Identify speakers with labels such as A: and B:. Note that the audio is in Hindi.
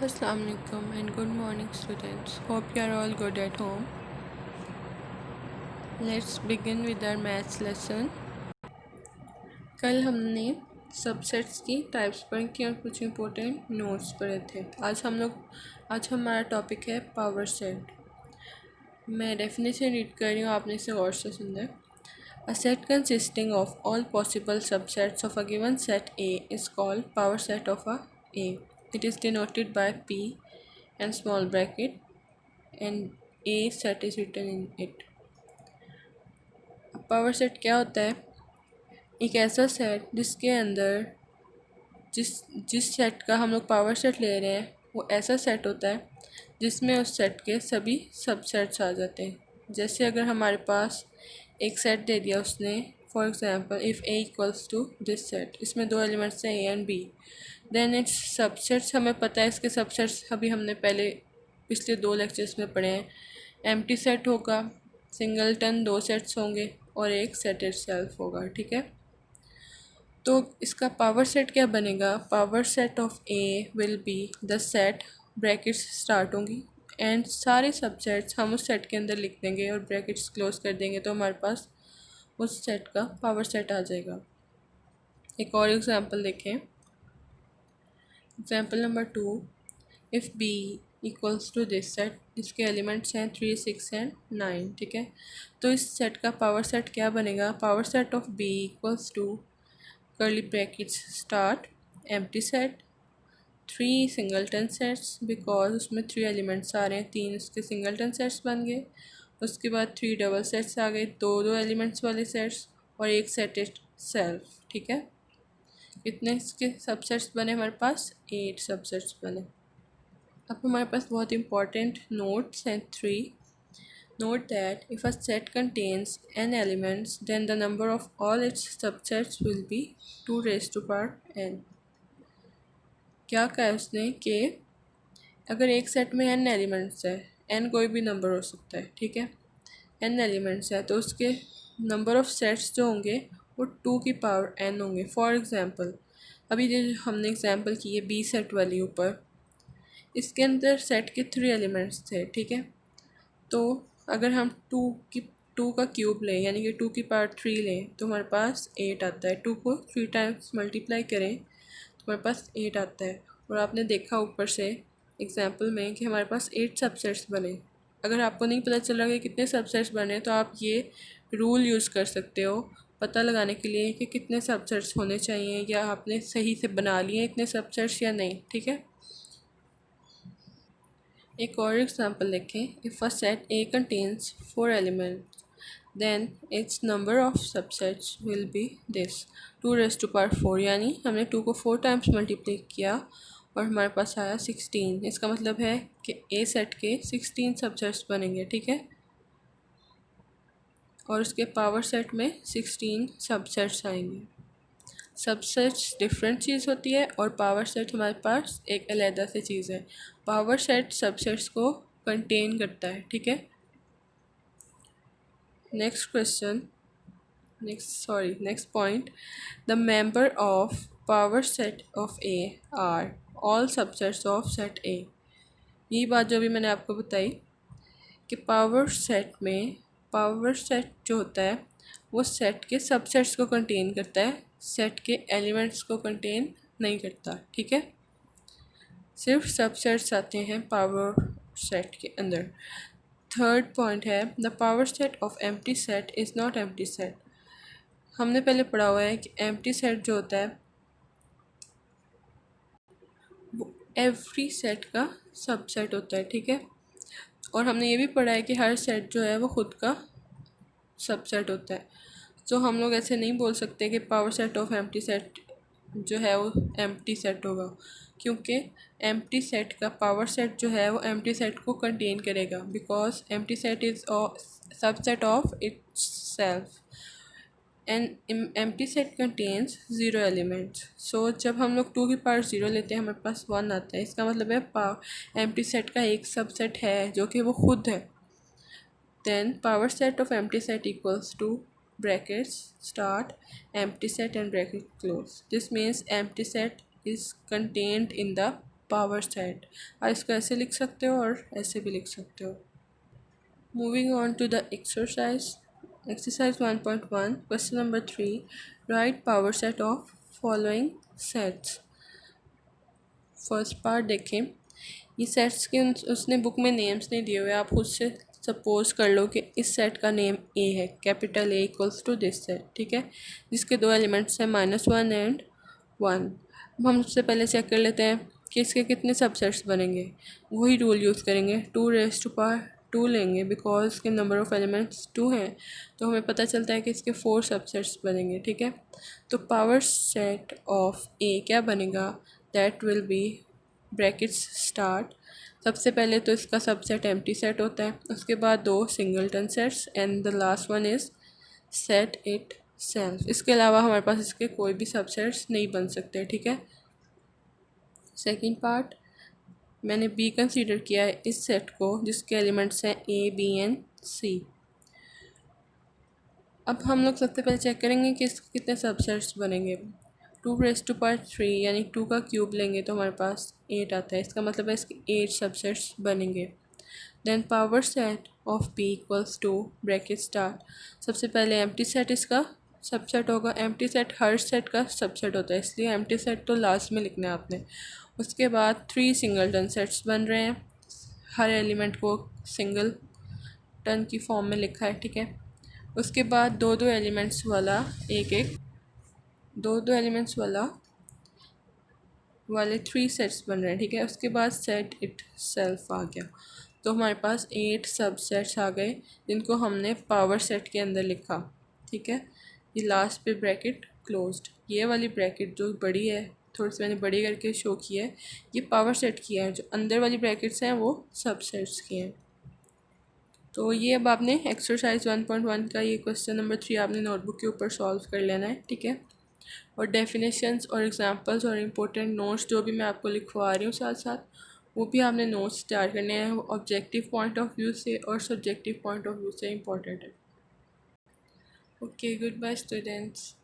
A: Assalamualaikum and good morning students. Hope you are all good at home. Let's begin with our maths lesson. कल हमने सबसेट्स की टाइप्स पढ़ी थी और कुछ इंपॉर्टेंट नोट्स पढ़े थे। आज हमारा टॉपिक है पावर सेट। मैं डेफिनेशन रीड कर रही हूँ, आपने इसे गौर से सुनना है। A set consisting of all possible subsets of a given set A is called power set of A. It is denoted by P and small bracket and A set is written in it. Power set क्या होता है? एक ऐसा सेट जिसके अंदर जिस सेट का हम लोग पावर सेट ले रहे हैं वो ऐसा सेट होता है जिसमें उस सेट के सभी सबसेट्स आ जाते हैं। जैसे अगर हमारे पास एक सेट दे दिया उसने, for example if A equals to this set, इसमें दो एलिमेंट्स हैं A and B, then its subsets हमें पता है, इसके सबसेट्स अभी हमने पहले पिछले 2 लेक्चर्स में पढ़े हैं। एम्प्टी सेट होगा, सिंगलटन 2 सेट्स होंगे और एक सेट इटसेल्फ होगा। ठीक है, तो इसका पावर सेट क्या बनेगा? Power set of A will be the set, brackets start होंगी एंड सारे सबसेट्स हम उस सेट के अंदर लिख देंगे और ब्रैकेट्स क्लोज कर देंगे, तो हमारे पास उस सेट का पावर सेट आ जाएगा। एक और एग्जांपल देखें, example number 2, if B equals to this set, जिसके एलिमेंट्स हैं 3, 6 एंड 9। ठीक है, तो इस सेट का पावर सेट क्या बनेगा? Power set of B equals to curly brackets start empty set 3 singleton sets, because उसमें 3 एलिमेंट्स आ रहे हैं, 3 उसके सिंगलटन सेट्स बन गए। उसके बाद 3 डबल सेट्स आ गए, दो एलिमेंट्स वाले सेट्स और एक सेट इट सेल्फ। ठीक है, कितने इसके सबसेट्स बने हमारे पास? 8 सबसेट्स बने। अब हमारे पास बहुत इंपॉर्टेंट नोट्स हैं 3। Note that if a set contains n elements, then the number of all its subsets will be 2 raised to power n। क्या कहा है उसने कि अगर एक सेट में n एलिमेंट्स है, n कोई भी नंबर हो सकता है, ठीक है, n एलिमेंट्स है तो उसके नंबर ऑफ सेट्स जो होंगे वो 2 की पावर n होंगे। फॉर एग्जांपल अभी जो हमने एग्जांपल की है बी सेट वाली ऊपर, इसके अंदर सेट के 3 एलिमेंट्स थे। ठीक है, तो अगर हम 2 का क्यूब लें यानी कि 2 की पावर 3 लें तो हमारे पास 8 आता है। 2 को 3 टाइम्स मल्टीप्लाई करें तो हमारे पास 8 आता है। और आपने देखा ऊपर से एग्जांपल में कि हमारे पास 8 सबसेट्स बने। अगर आपको नहीं पता चल रहा कि कितने सबसेट्स बने तो आप ये रूल यूज़ कर सकते हो पता लगाने के लिए कि कितने सबसेट्स होने चाहिए या आपने सही से बना लिए इतने सबसेट्स या नहीं। ठीक है, एक और एग्जांपल देखें, if a set A contains 4 elements then its number of subsets will be this 2 raise to power 4, यानी हमने 2 को 4 टाइम्स मल्टीप्लाई किया और हमारे पास आया 16। इसका मतलब है कि ए सेट के 16 सबसेट्स बनेंगे। ठीक है, और उसके पावर सेट में 16 सबसेट्स आएंगे। सबसेट्स डिफरेंट चीज़ होती है और पावर सेट हमारे पास एक अलग से चीज़ है। पावर सेट सबसेट्स को कंटेन करता है। ठीक है, next point, the member of power set of A R all subsets of set ए। यही बात जो भी मैंने आपको बताई कि पावर सेट जो होता है वो सेट के सबसेट्स को कंटेन करता है, सेट के एलिमेंट्स को कंटेन नहीं करता। ठीक है, सिर्फ सबसेट्स आते हैं पावर सेट के अंदर। थर्ड पॉइंट है, the power set of empty set is not empty set. हमने पहले पढ़ा हुआ है कि एम्प्टी सेट जो होता है वो एवरी सेट का सबसेट होता है। ठीक है, और हमने ये भी पढ़ा है कि हर सेट जो है वो खुद का सबसेट होता है। तो हम लोग ऐसे नहीं बोल सकते कि power set of empty set जो है वो एम्प्टी सेट होगा, क्योंकि एम्प्टी सेट का पावर सेट जो है वो एम्प्टी सेट को कंटेन करेगा, because empty set is subset of itself and empty set contains 0 elements. So जब हम लोग 2 की पावर 0 लेते हैं हमारे पास 1 आता है। इसका मतलब है एम्प्टी सेट का एक सबसेट है जो कि वो खुद है। Then power set of empty set equals to brackets start empty set and bracket close. This means empty set is contained in the power set. आप इसको ऐसे लिख सकते हो और ऐसे भी लिख सकते हो। Moving on to the exercise 1.1 question number 3, write power set of following sets. First part देखें, ये सेट्स के उसने बुक में नेम्स नहीं दिए हुए, आप खुद से सपोज कर लो कि इस सेट का नेम ए है, capital A equals to this set, ठीक है, जिसके दो एलिमेंट्स हैं -1 एंड 1। अब हम सबसे पहले चेक कर लेते हैं कि इसके कितने सबसेट्स बनेंगे। वही रूल यूज़ करेंगे, 2 रेज़ टू पावर 2 लेंगे, बिकॉज इसके नंबर ऑफ़ एलिमेंट्स 2 हैं, तो हमें पता चलता है कि इसके 4 सबसेट्स बनेंगे, ठीक है। तो पावर सेट ऑफ ए क्या बनेगा, that will be brackets start. सबसे पहले तो इसका सबसेट एम्प्टी सेट होता है, उसके बाद 2 singleton sets and the last one is set it self. इसके अलावा हमारे पास इसके कोई भी सबसेट्स नहीं बन सकते, ठीक है। सेकेंड पार्ट, मैंने बी कंसीडर किया है इस सेट को जिसके एलिमेंट्स हैं ए बी एंड सी। अब हम लोग सबसे पहले चेक करेंगे कि इसके कितने सबसेट्स बनेंगे। 2 रेज़ टू पावर 3 यानी 2 का क्यूब लेंगे तो हमारे पास 8 आता है, इसका मतलब है इसके 8 सबसेट्स बनेंगे। Then power set of B equals to bracket start. सबसे पहले एम्प्टी सेट इसका सबसेट होगा, एम्प्टी सेट हर सेट का सबसेट होता है, इसलिए एम्प्टी सेट तो लास्ट में लिखना है आपने। उसके बाद 3 सिंगलटन सेट्स बन रहे हैं, हर एलिमेंट को सिंगल टन की फॉर्म में लिखा है, ठीक है। उसके बाद दो दो एलिमेंट्स वाला दो एलिमेंट्स वाले 3 सेट्स बन रहे हैं, ठीक है। उसके बाद सेट इट सेल्फ आ गया, तो हमारे पास 8 सब सेट्स आ गए जिनको हमने पावर सेट के अंदर लिखा, ठीक है। ये लास्ट पे ब्रैकेट क्लोज्ड, ये वाली ब्रैकेट जो बड़ी है, थोड़ी सी मैंने बड़ी करके शो किया है, ये पावर सेट की है, जो अंदर वाली ब्रैकेट्स हैं वो सब सेट्स की हैं। तो ये अब आपने एक्सरसाइज 1.1 का ये क्वेश्चन नंबर 3 आपने नोटबुक के ऊपर सॉल्व कर लेना है, ठीक है। और डेफिनेशंस और एग्जांपल्स और इम्पोर्टेंट नोट्स जो भी मैं आपको लिखवा रही हूँ साथ साथ, वो भी आपने नोट्स तैयार करने हैं, ऑब्जेक्टिव पॉइंट ऑफ व्यू से और सब्जेक्टिव पॉइंट ऑफ व्यू से इम्पोर्टेंट है। Okay, good bye students.